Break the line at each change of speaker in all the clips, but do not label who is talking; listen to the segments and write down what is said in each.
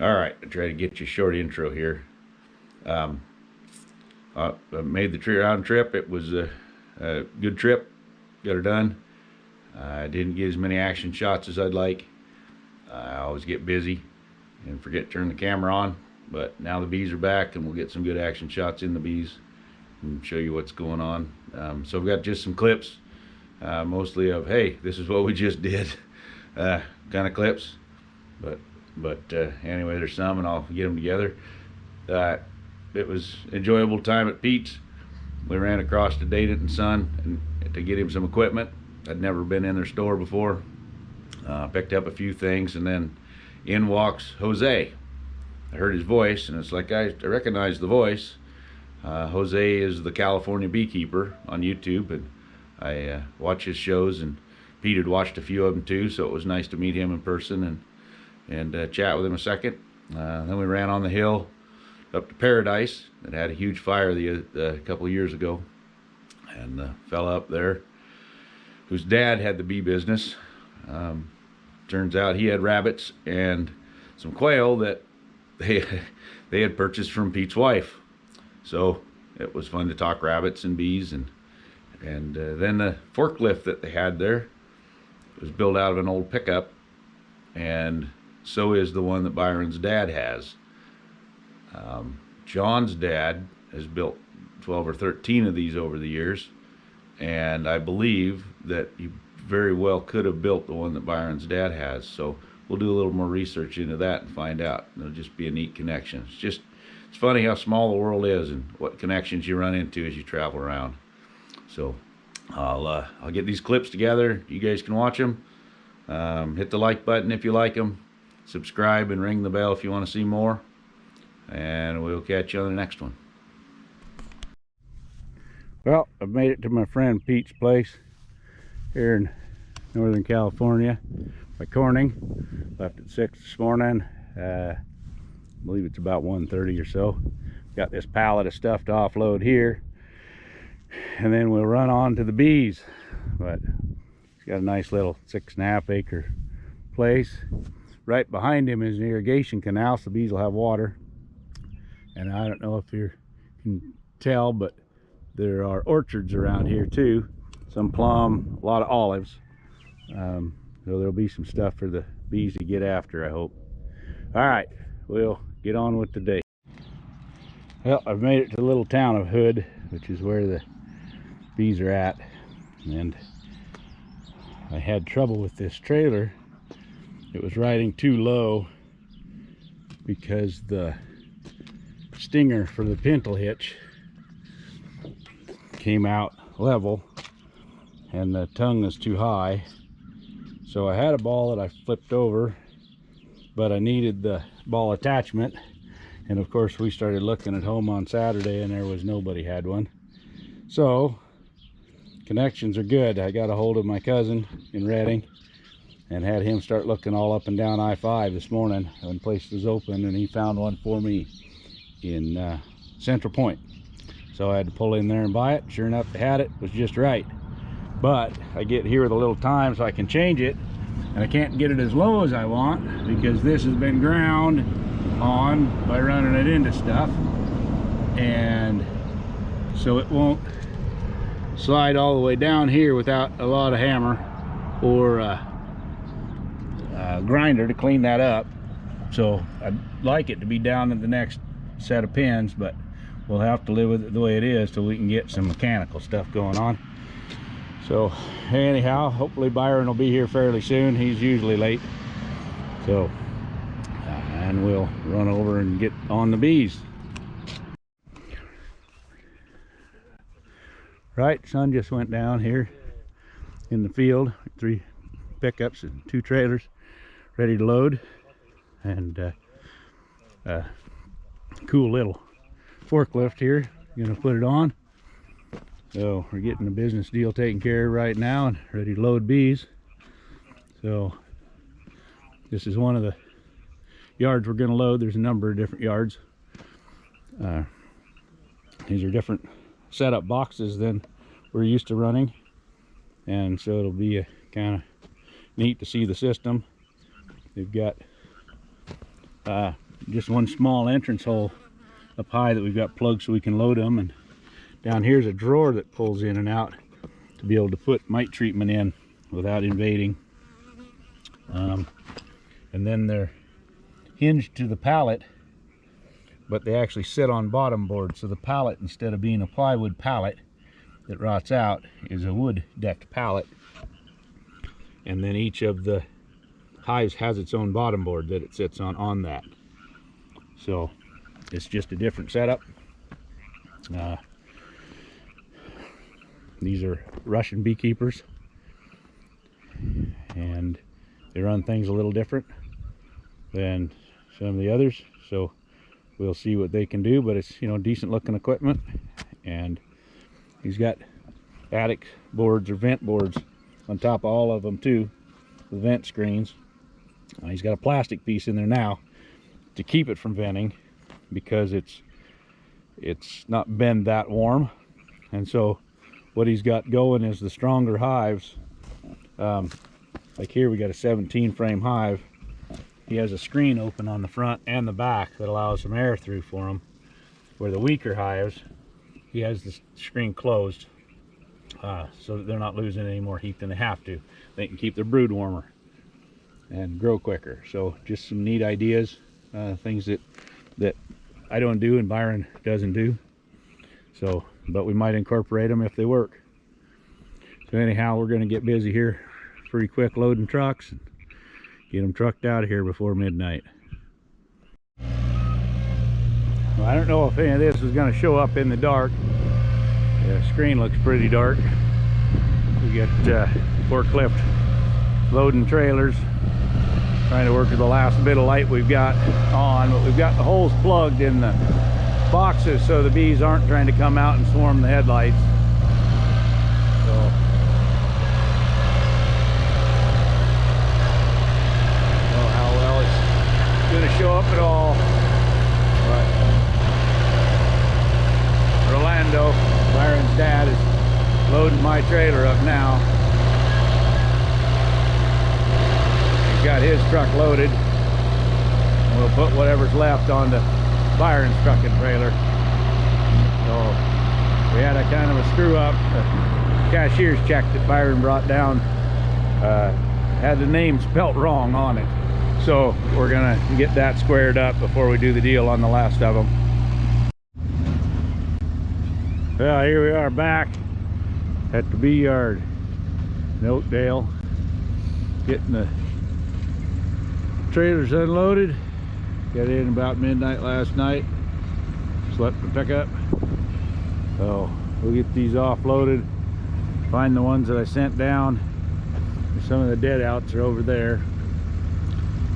All right, I try to get you a short intro here. I made the round trip. It was a good trip. Got her done. I didn't get as many action shots as I'd like. I always get busy and forget to turn the camera on. But now the bees are back, and we'll get some good action shots in the bees and show you what's going on. So we've got just some clips, mostly of hey, this is what we just did, kind of clips. But anyway, there's some, and I'll get them together. Uh, it was enjoyable time at Pete's. We ran across to Didnt & Son and to get him some equipment. I'd never been in their store before. Picked up a few things, and then in walks Jose. I heard his voice, and it's like I recognize the voice. Jose is the California beekeeper on YouTube, and I watch his shows, and Pete had watched a few of them too, so it was nice to meet him in person and chat with him a second. Then we ran on the hill up to Paradise. It had a huge fire a couple of years ago, and the fella up there whose dad had the bee business, turns out he had rabbits and some quail that they had purchased from Pete's wife. So it was fun to talk rabbits and bees, and then the forklift that they had there was built out of an old pickup, and so is the one that Byron's dad has. John's dad has built 12 or 13 of these over the years, and I believe that he very well could have built the one that Byron's dad has. So we'll do a little more research into that and find out. It'll just be a neat connection. It's funny how small the world is and what connections you run into as you travel around. So I'll get these clips together. You guys can watch them. Hit the like button if you like them. Subscribe and ring the bell if you want to see more. And we'll catch you on the next one. Well, I've made it to my friend Pete's place here in Northern California by Corning. Left at 6 this morning. I believe it's about 1:30 or so. Got this pallet of stuff to offload here, and then we'll run on to the bees. But he's got a nice little 6.5 acre place. Right behind him is an irrigation canal, so the bees will have water. And I don't know if you can tell, but there are orchards around here too. Some plum, a lot of olives. So there'll be some stuff for the bees to get after, I hope. All right, we'll get on with the day. Well, I've made it to the little town of Hood, which is where the bees are at. And I had trouble with this trailer. It was riding too low because the stinger for the pintle hitch came out level and the tongue was too high. So I had a ball that I flipped over, but I needed the ball attachment, and of course we started looking at home on Saturday and there was nobody had one. So connections are good. I got a hold of my cousin in Redding and had him start looking all up and down I-5 this morning when places open, and he found one for me in Central Point. So I had to pull in there and buy it. Sure enough, they had it. It was just right. But I get here with a little time so I can change it, and I can't get it as low as I want because this has been ground on by running it into stuff, and so it won't slide all the way down here without a lot of hammer or grinder to clean that up. So I'd like it to be down in the next set of pins, but we'll have to live with it the way it is till we can get some mechanical stuff going on. So anyhow, hopefully Byron will be here fairly soon. He's usually late. So and we'll run over and get on the bees. Right, sun just went down here in the field. 3 pickups and 2 trailers ready to load, and cool little forklift here. Gonna put it on. So we're getting the business deal taken care of right now and ready to load bees. So this is one of the yards we're gonna load. There's a number of different yards. These are different setup boxes than we're used to running, and so it'll be kind of neat to see the system. They've got
just one small entrance hole up high that we've got plugged so we can load them, and down here's a drawer that pulls in and out to be able to put mite treatment in without invading. And then they're hinged to the pallet, but they actually sit on bottom board, so the pallet, instead of being a plywood pallet that rots out, is a wood decked pallet. And then each of the hives has its own bottom board that it sits on that. So it's just a different setup. These are Russian beekeepers, and they run things a little different than some of the others, so we'll see what they can do. But it's, you know, decent looking equipment. And he's got attic boards or vent boards on top of all of them too, the vent screens. He's got a plastic piece in there now to keep it from venting, because it's not been that warm. And so what he's got going is the stronger hives. Like here we got a 17 frame hive. He has a screen open on the front and the back that allows some air through for him. Where the weaker hives, he has the screen closed, so that they're not losing any more heat than they have to. They can keep their brood warmer and grow quicker. So just some neat ideas, things that I don't do and Byron doesn't do. So, but we might incorporate them if they work. So anyhow, we're going to get busy here pretty quick loading trucks and get them trucked out of here before midnight. Well, I don't know if any of this is going to show up in the dark. The screen looks pretty dark. We got forklift loading trailers, trying to work with the last bit of light we've got on, but we've got the holes plugged in the boxes so the bees aren't trying to come out and swarm the headlights. So I don't know how well it's going to show up at all, but Rolando, Byron's dad, is loading my trailer up now. He's got his truck loaded, and we'll put whatever's left onto Byron's truck and trailer. So we had a kind of a screw up. The cashier's check that Byron brought down had the name spelt wrong on it. So we're gonna get that squared up before we do the deal on the last of them. Well, here we are back at the bee yard in Oakdale, getting the trailers unloaded. Got in about midnight last night, slept in the pickup. So we'll get these offloaded, find the ones that I sent down. Some of the dead outs are over there,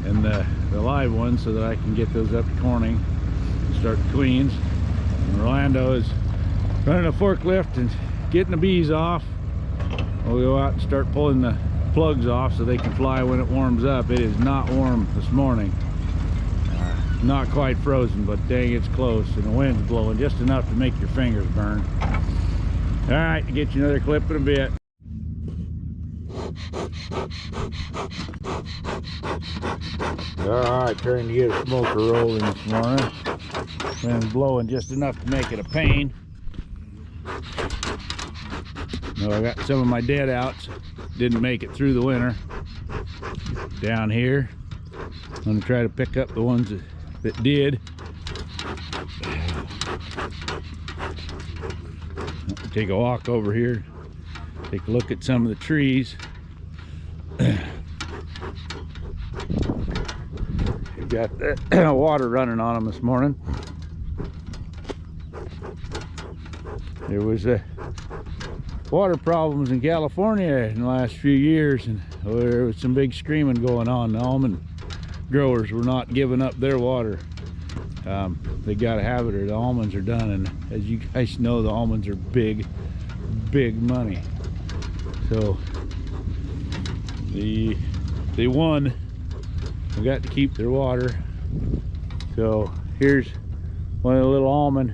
and the live ones, so that I can get those up to Corning and start the queens. And Rolando is running a forklift and getting the bees off. We'll go out and start pulling the plugs off so they can fly when it warms up. It is not warm this morning. Not quite frozen, but dang, it's close, and the wind's blowing just enough to make your fingers burn. All right, get you another clip in a bit. All right, trying to get a smoker rolling this morning. Wind's blowing just enough to make it a pain. No, I got some of my dead outs, didn't make it through the winter. Down here, I'm gonna try to pick up the ones that did. Take a walk over here, take a look at some of the trees. We've got water running on them this morning. There was water problems in California in the last few years, and there was some big screaming going on. The almond growers were not giving up their water. They got to have it or the almonds are done, and as you guys know, the almonds are big money. So they won. We got to keep their water. So here's one of the little almond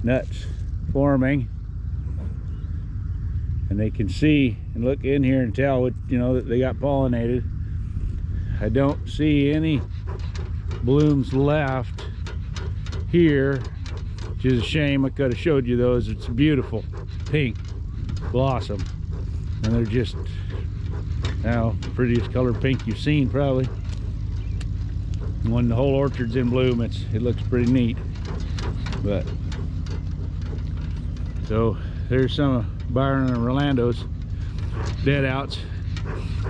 nuts forming, and they can see and look in here and tell what, you know, that they got pollinated. I don't see any blooms left here, which is a shame. I could have showed you those. It's beautiful pink blossom, and they're just now prettiest color pink you've seen probably. When the whole orchard's in bloom, it looks pretty neat. But so there's some of Byron and Rolando's dead outs.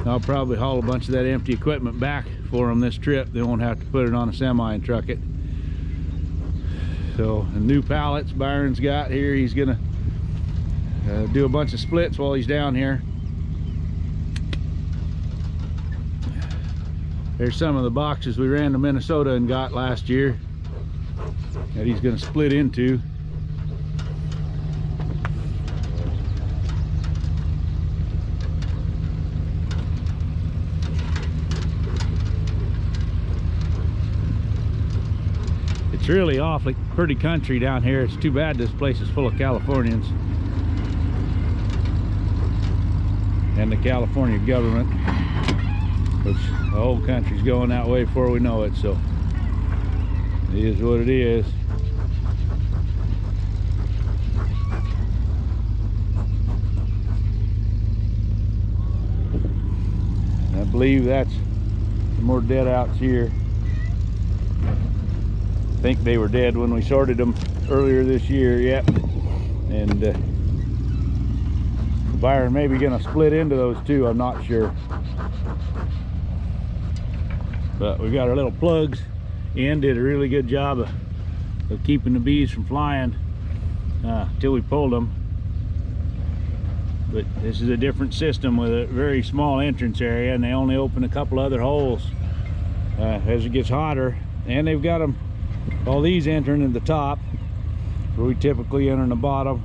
I'll probably haul a bunch of that empty equipment back for them this trip. They won't have to put it on a semi and truck it. So the new pallets Byron's got here, he's gonna do a bunch of splits while he's down here. There's some of the boxes we ran to Minnesota and got last year that he's gonna split into. It's really awfully pretty country down here. It's too bad this place is full of Californians and the California government, which the whole country's going that way before we know it. So it is what it is. I believe that's some more dead outs here. I think they were dead when we sorted them earlier this year. Yep. And Byron may be gonna split into those too, I'm not sure. But we got our little plugs in, did a really good job of keeping the bees from flying till we pulled them. But this is a different system with a very small entrance area, and they only open a couple other holes as it gets hotter. And they've got them, all these entering at the top, where we typically enter in the bottom.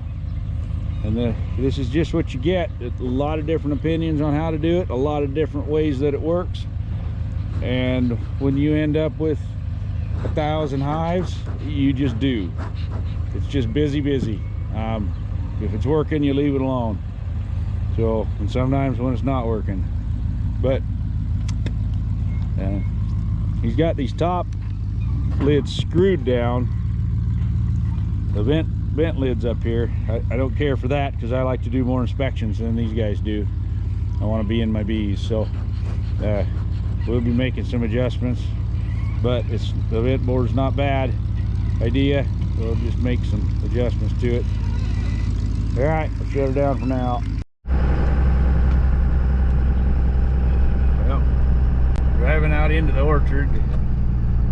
And this is just what you get. A lot of different opinions on how to do it, a lot of different ways that it works. And when you end up with 1,000 hives, you just do. It's just busy. If it's working, you leave it alone. So, and sometimes when it's not working. But he's got these top lids screwed down. The vent lids up here. I don't care for that because I like to do more inspections than these guys do. I want to be in my bees. So we'll be making some adjustments, but the vent board's not bad idea. We'll just make some adjustments to it. All right, I'll shut her down for now. Well, driving out into the orchard to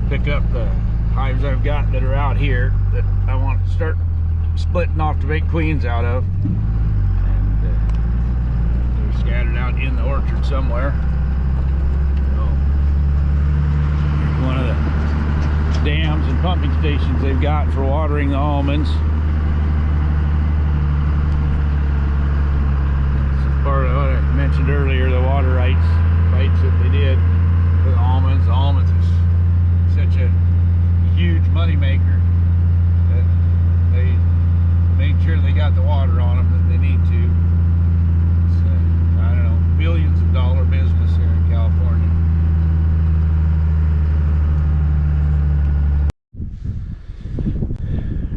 pick up the hives I've got that are out here that I want to start splitting off to make queens out of. And they're scattered out in the orchard somewhere. One of the dams and pumping stations they've got for watering the almonds. This is part of what I mentioned earlier, the water rights fights that they did for the almonds. The almonds is such a huge money maker that they made sure they got the water on them that they need to. It's I don't know, billions of dollar business here in California.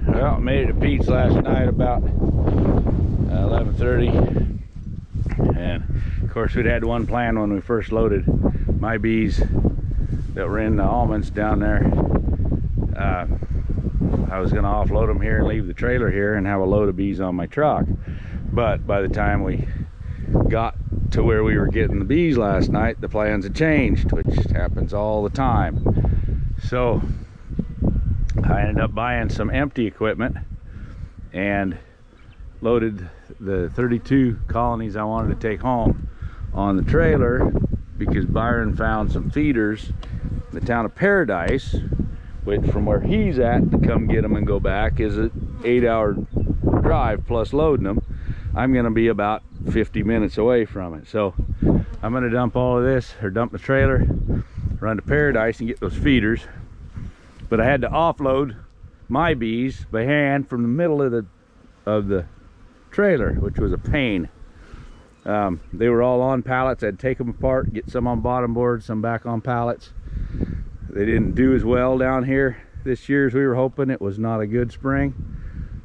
Well, made it to Pete's last night about 11:30, and of course we'd had one plan when we first loaded my bees that were in the almonds down there. I was going to offload them here and leave the trailer here and have a load of bees on my truck, but by the time we got to where we were getting the bees last night, the plans had changed, which happens all the time. So I ended up buying some empty equipment and loaded the 32 colonies I wanted to take home on the trailer, because Byron found some feeders in the town of Paradise, which from where he's at to come get them and go back is an 8-hour drive plus loading them. I'm going to be about 50 minutes away from it. So I'm going to dump all of this, or dump the trailer, run to Paradise and get those feeders. But I had to offload my bees by hand from the middle of the trailer, which was a pain. They were all on pallets. I had to take them apart, get some on bottom board, some back on pallets. they didn't do as well down here this year as we were hoping. It was not a good spring,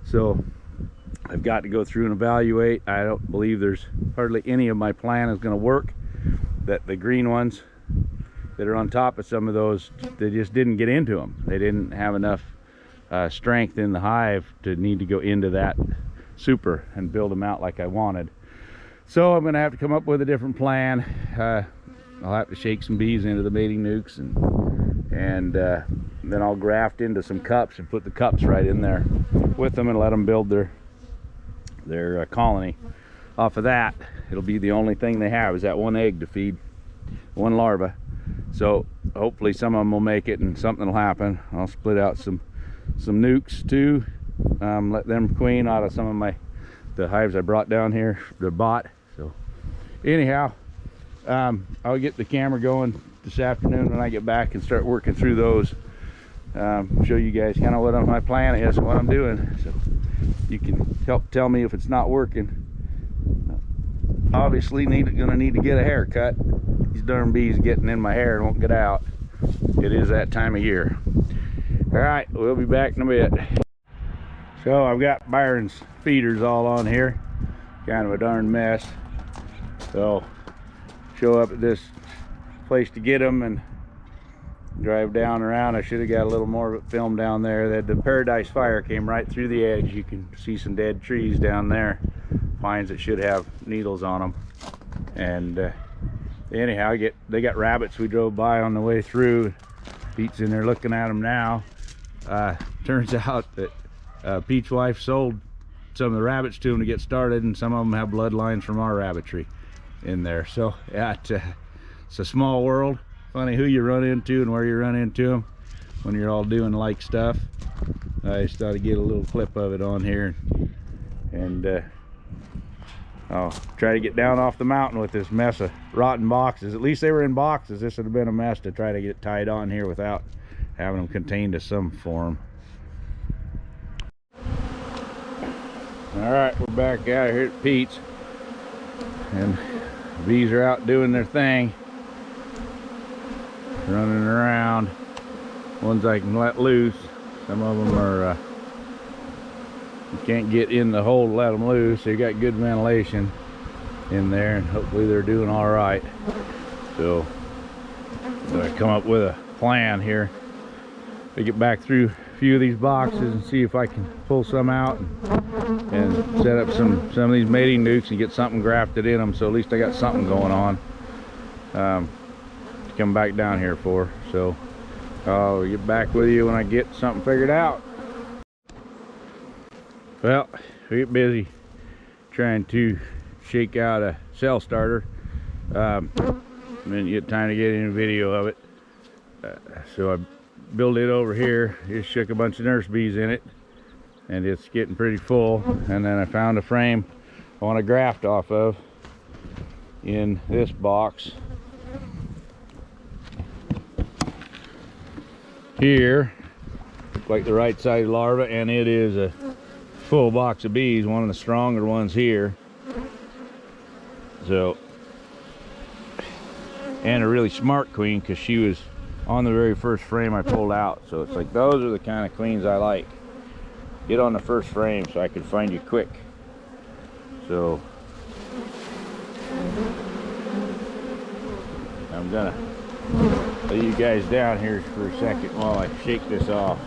so I've got to go through and evaluate. I don't believe there's hardly any of my plan is going to work. That the green ones that are on top of some of those, they just didn't get into them. They didn't have enough strength in the hive to need to go into that super and build them out like I wanted. So I'm going to have to come up with a different plan. I'll have to shake some bees into the mating nukes, and then I'll graft into some cups and put the cups right in there with them and let them build their colony. Off of that, it'll be the only thing they have is that one egg to feed, one larva. So hopefully some of them will make it and something will happen. I'll split out some nukes too, let them queen out of some of the hives I brought down here, they're bought. So anyhow, I'll get the camera going this afternoon when I get back and start working through those. Show you guys kind of what my plan is, what I'm doing, so you can help tell me if it's not working. Obviously gonna need to get a haircut. These darn bees getting in my hair and won't get out. It is that time of year. All right, we'll be back in a bit. So I've got Byron's feeders all on here, kind of a darn mess. So show up at this place to get them and drive down around. I should have got a little more of it filmed down there. The Paradise fire came right through the edge. You can see some dead trees down there, pines that should have needles on them. And anyhow, they got rabbits we drove by on the way through. Pete's in there looking at them now. Turns out that Pete's wife sold some of the rabbits to him to get started, and some of them have bloodlines from our rabbitry in there. So yeah, it's a small world. Funny who you run into and where you run into them when you're all doing like stuff. I just thought I'd get a little clip of it on here, and I'll try to get down off the mountain with this mess of rotten boxes. At least they were in boxes. This would have been a mess to try to get tied on here without having them contained to some form. All right, we're back out here at Pete's, and the bees are out doing their thing, running around. Ones I can let loose. Some of them are you can't get in the hole to let them loose. They got good ventilation in there, and hopefully they're doing all right. So I come up with a plan here to get back through a few of these boxes and see if I can pull some out and set up some of these mating nukes and get something grafted in them, so at least I got something going on to come back down here for. So I'll get back with you when I get something figured out. Well, we get busy trying to shake out a cell starter. Didn't get time to get any video of it, so I built it over here. Just shook a bunch of nurse bees in it, and it's getting pretty full. And then I found a frame I want to graft off of in this box here, like the right side larva, and it is a full box of bees, one of the stronger ones here. So, and a really smart queen, because she was on the very first frame I pulled out. So it's like, those are the kind of queens I like. Get on the first frame so I can find you quick. So I'm gonna lay you guys down here for a second while I shake this off.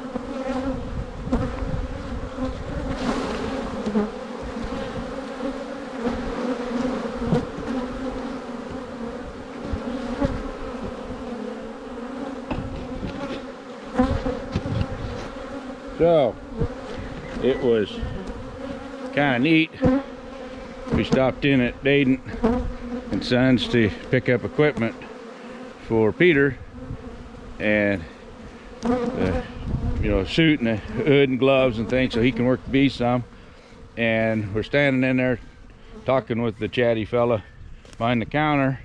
So it was kind of neat. We stopped in at Didnt and Sons to pick up equipment for Peter, and suit and a hood and gloves and things so he can work the bees some. And we're standing in there talking with the chatty fella behind the counter,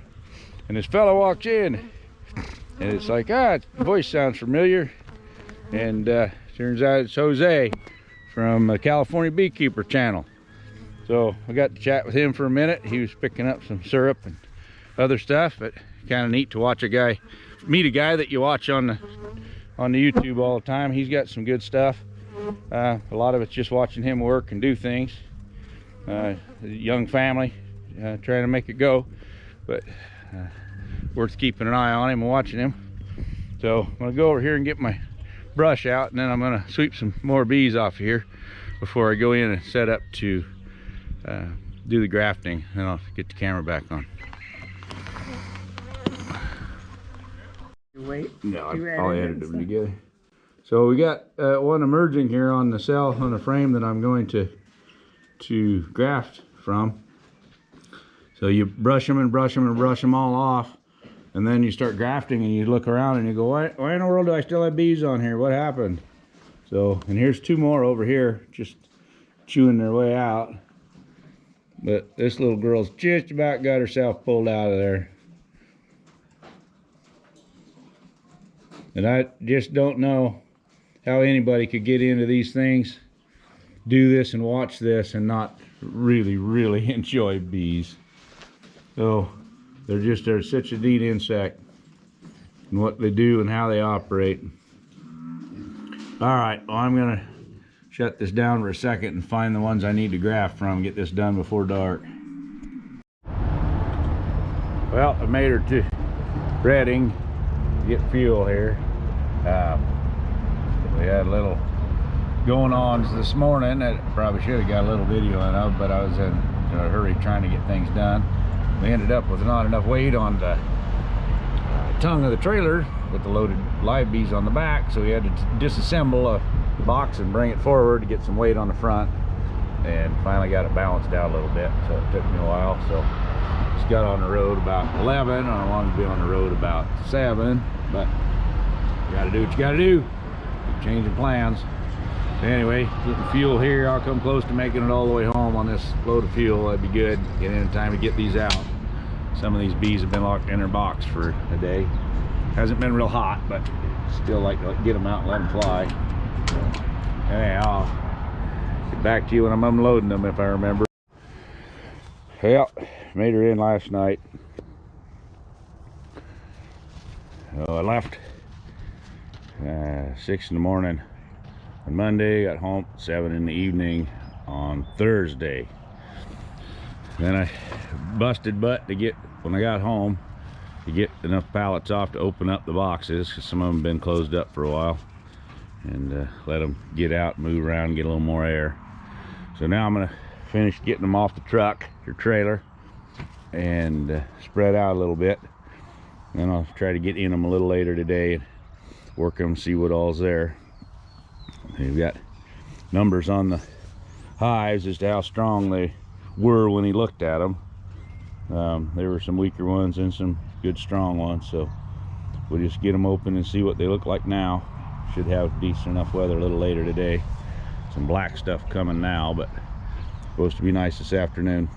and this fella walks in, and it's like, his voice sounds familiar, and turns out it's Jose from the California Beekeeper channel. So I got to chat with him for a minute. He was picking up some syrup and other stuff, but kind of neat to watch a guy meet a guy that you watch on the YouTube all the time. He's got some good stuff. A lot of it's just watching him work and do things. Young family, trying to make it go, but worth keeping an eye on him and watching him. So I'm gonna go over here and get my brush out, and then I'm gonna sweep some more bees off of here before I go in and set up to do the grafting. Then I'll get the camera back on.
Wait.
No, I'll edit them together. So we got one emerging here on the cell on the frame that I'm going to graft from. So you brush them and brush them and brush them all off, and then you start grafting and you look around and you go, why in the world do I still have bees on here? What happened? So, and here's two more over here just chewing their way out. But this little girl's just about got herself pulled out of there. And I just don't know how anybody could get into these things, do this and watch this and not really enjoy bees. So they're such a neat insect and what they do and how they operate. All right, well, I'm gonna shut this down for a second and find the ones I need to graft from, get this done before dark. Well, I made her to Redding to get fuel here. We had a little going on this morning that I probably should have got a little video of, but I was in a hurry trying to get things done. We ended up with not enough weight on the tongue of the trailer with the loaded live bees on the back, so we had to disassemble a box and bring it forward to get some weight on the front, and finally got it balanced out a little bit. So it took me a while. So just got on the road about 11, and I wanted to be on the road about 7, but you gotta do what you gotta do. Keep changing plans. So anyway, getting fuel here. I'll come close to making it all the way home on this load of fuel. That'd be good. Get in time to get these out. Some of these bees have been locked in their box for a day. Hasn't been real hot, but still like to get them out and let them fly. So, anyhow, I'll get back to you when I'm unloading them if I remember. Well, made her in last night. So I left 6 in the morning on Monday, got home 7 in the evening on Thursday. Then I busted butt to get, when I got home, to get enough pallets off to open up the boxes, because some of them have been closed up for a while, and let them get out, move around, get a little more air. So now I'm gonna finish getting them off the truck or trailer and spread out a little bit. Then I'll try to get in them a little later today and work them, see what all's there. We've got numbers on the hives as to how strong they were when he looked at them. There were some weaker ones and some good strong ones, so we'll just get them open and see what they look like now. Should have decent enough weather a little later today. Some black stuff coming now, but supposed to be nice this afternoon.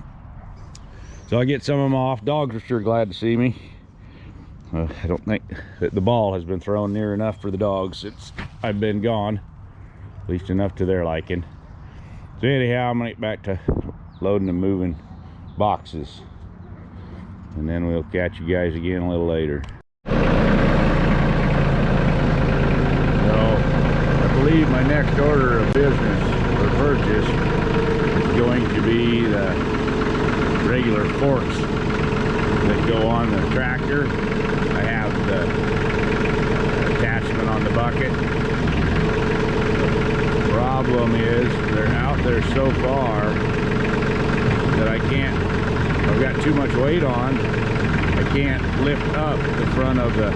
So I get some of them off. Dogs are sure glad to see me. I don't think that the ball has been thrown near enough for the dogs since I've been gone, at least enough to their liking. So anyhow, I'm gonna get back to loading and moving boxes, and then we'll catch you guys again a little later. So I believe my next order of business or purchase is going to be the regular forks that go on the tractor. I have the attachment on the bucket. The problem is they're out there so far that I can't, I've got too much weight on. I can't lift up the front of the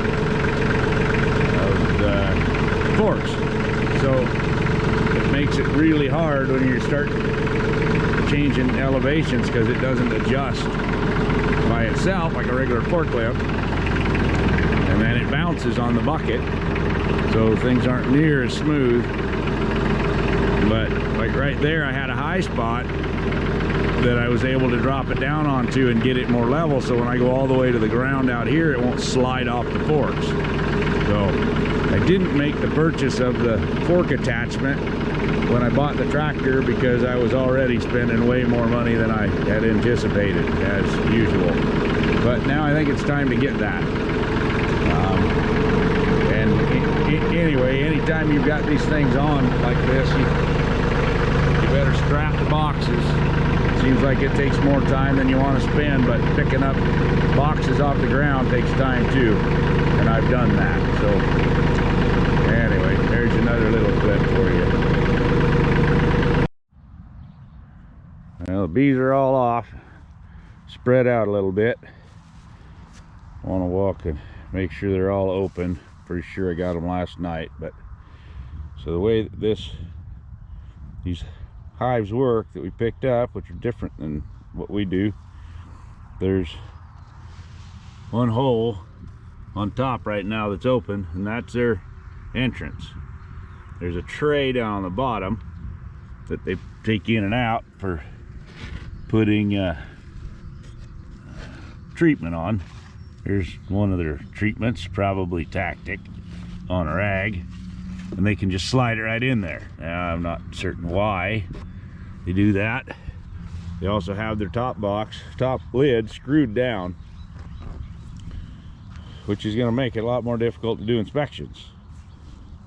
forks. So it makes it really hard when you start changing elevations, because it doesn't adjust by itself like a regular forklift, and then it bounces on the bucket, so things aren't near as smooth. But like right there, I had a high spot that I was able to drop it down onto and get it more level, so when I go all the way to the ground out here, it won't slide off the forks. So I didn't make the purchase of the fork attachment when I bought the tractor, because I was already spending way more money than I had anticipated, as usual. But now I think it's time to get that.
anytime you've got these things on like this, you better strap the boxes. Seems like it takes more time than you want to spend, but picking up boxes off the ground takes time too, and I've done that. So anyway, there's another little clip for you. Well, the bees are all off, spread out a little bit. I want to walk and make sure they're all open. Pretty sure I got them last night, but so the way that these hives work that we picked up, which are different than what we do, there's one hole on top right now that's open, and that's their entrance. There's a tray down on the bottom that they take in and out for putting treatment on. Here's one of their treatments, probably tactic, on a rag, and they can just slide it right in there. Now, I'm not certain why they do that. They also have their top lid screwed down, which is going to make it a lot more difficult to do inspections.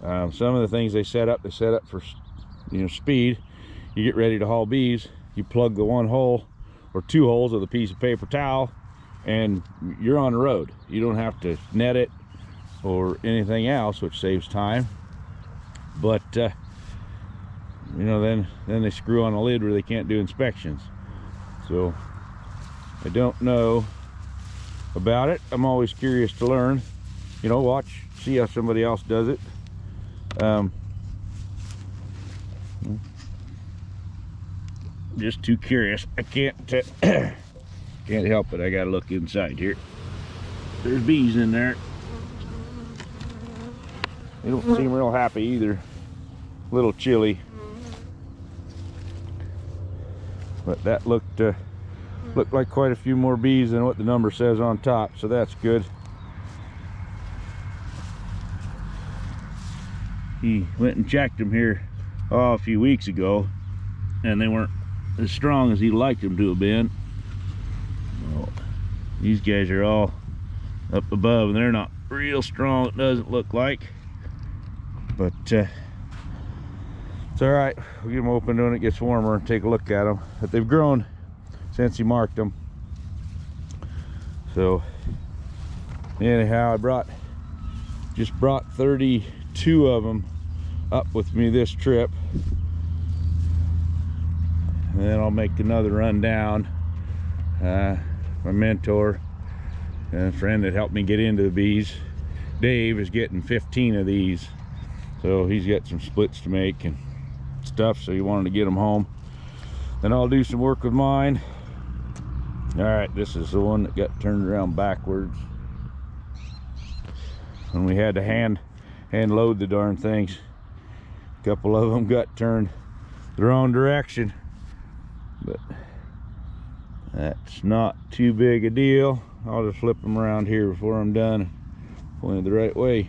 Some of the things they set up for, you know, speed. You get ready to haul bees, you plug the one hole or two holes with a piece of paper towel, and you're on the road. You don't have to net it or anything else, which saves time. But you know, then they screw on a lid where they can't do inspections. So I don't know about it. I'm always curious to learn, you know, see how somebody else does it. Just too curious. I can't can't help it. I gotta look inside here. There's bees in there. They don't seem real happy either. A little chilly. But that looked like quite a few more bees than what the number says on top, so that's good. He went and checked them here a few weeks ago, and they weren't as strong as he liked them to have been. Well, these guys are all up above, and they're not real strong, it doesn't look like. But it's all right. We'll get them open when it gets warmer and take a look at them. But they've grown since he marked them. So anyhow, I just brought 32 of them up with me this trip, and then I'll make another run down. My mentor and a friend that helped me get into the bees, Dave, is getting 15 of these, so he's got some splits to make and stuff, so he wanted to get them home. Then I'll do some work with mine. All right, this is the one that got turned around backwards when we had to hand load the darn things. A couple of them got turned the wrong direction, but that's not too big a deal. I'll just flip them around here before I'm done, point it the right way.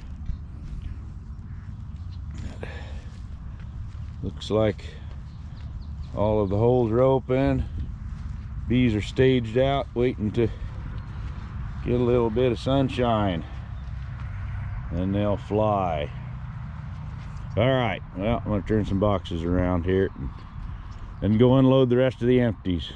Looks like all of the holes are open. Bees are staged out, waiting to get a little bit of sunshine, and they'll fly. All right, well, I'm gonna turn some boxes around here and go unload the rest of the empties.